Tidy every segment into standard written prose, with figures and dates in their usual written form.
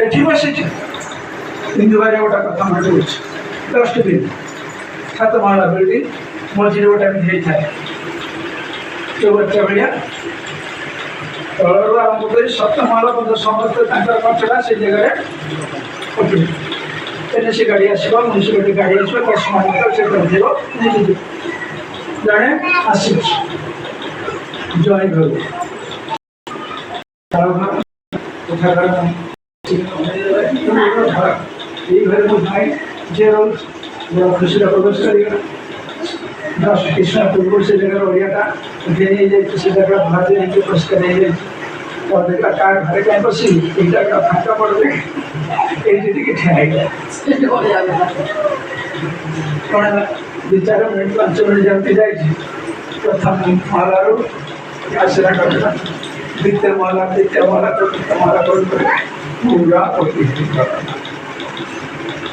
ଏଠି ବସିଛି ପିନ୍ଧିବାରେ ଗୋଟେ କଥା ମନେ ପଡ଼ୁଛି। ଡଷ୍ଟବିନ୍ 7 ମହଲା ବିଲ୍ଡିଂ ମଝିରେ ଗୋଟେ ଏମିତି ହେଇଥାଏ ଚୌବାଚ୍ଚା ଭଳିଆ ତଳରୁ ଆରମ୍ଭ କରି 7 ମହଲା ପର୍ଯ୍ୟନ୍ତ ସମସ୍ତେ ତାଙ୍କର କଚଡ଼ା ସେ ଜାଗାରେ ପକେଇବେ। ଏନ୍ଏସି ଗାଡ଼ି ଆସିବ, ମ୍ୟୁନିସିପାଲିଟି ଗାଡ଼ି ଆସିବ, 10 ମାନଙ୍କର ସେ କରିଦେବ ନେଇକି ଜଣେ ଆସିବ ଜଣେ ଘରକୁ এই ঘরে ମୋ ଭାଇ ଯିଏ ରହୁଛି ବଡ଼ ଖୁସିରେ ପ୍ରବେଶ କରିଗଲା। ଜଷ୍ଟ କିଛି ପୂର୍ବରୁ ସେ ଜାଗାର ଓଡ଼ିଆଟା ଉଠେଇ ନେଇଯାଇଛି, ସେ ଜାଗା ଭାଜି ନେଇକି ପରିଷ୍କାର ହେଇଯାଇଛି। ଦେଖିଲା କାହା ଘରେ କାହିଁ ବସିବି, ଏଇ ଜାଗା ଫାଙ୍କା ପଡ଼ିଲେ ଏଇଠି ଟିକେ ଠିଆ ହେଇଗଲା। କ'ଣ ହେଲା 2-4 ମିନିଟ୍ 5 ମିନିଟ୍ ଯେମିତି ଯାଇଛି ପ୍ରଥମ ମହଲାରୁ ଆସିଲା କଥା ଦ୍ୱିତୀୟ ମହଲା ତୃତୀୟ ମହଲା ଚତୁର୍ଥ ମହଲା କରି ପୁରା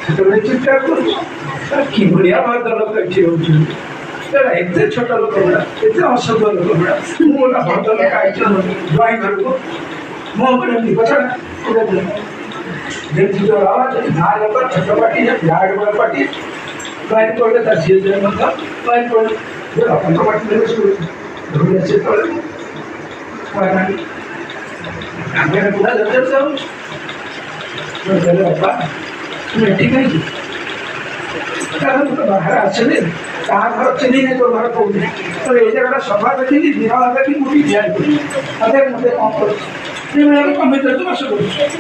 ସେତେବେଳେ ଚିନ୍ତା କରୁଛୁ କିଭଳିଆ ଭଦ୍ରଲୋକ ଏଠି ରହୁଛନ୍ତି। ଏତେ ଛୋଟ ଲୋକ ଗୁଡ଼ା, ଏତେ ଅସଭ୍ୟ ଲୋକ ଗୁଡ଼ା, ମୁଁ ଗୋଟେ ଭଦ୍ରଲୋକ ଆଇଛି ଡ୍ରଇଂ ଘରକୁ ମୋ ଉପରେ ଏମିତି କଥା ଯେମିତି ଯୋଉ ଆୱାଜ ଗାଁ ଲୋକ ଛୋଟ ପାଟି ଗାଁ ବଡ଼ ପାଟି ବାହାରି ପଡ଼ିଲେ ତା ଝିଅ ଝିଅ ମଧ୍ୟ ବାହାରି ପଡ଼ିଲେ ଆପଣଙ୍କ ପାଟି ଧରି ଆସି ତଳେ ଆମେ ପୁରା ଜୋର ଯାଉଛୁ ବାପା তুমি এটি কাহিଁକି କାରଣ ମୁଁ ତ ବାହାରେ ଆସିଲି କାହା ଘର ଚିହ୍ନିନି ତୋ ଘର କୋଉଠି ତ ଏଇ ଜାଗାଟା ସଫା ଦେଖିଲି ଦିନ ହେଲା କି ମୁଁ ଠିଆ ହେଇଥିଲି ମତେ କ'ଣ କରୁଛି କମିଟି ବାସ କରୁଛି।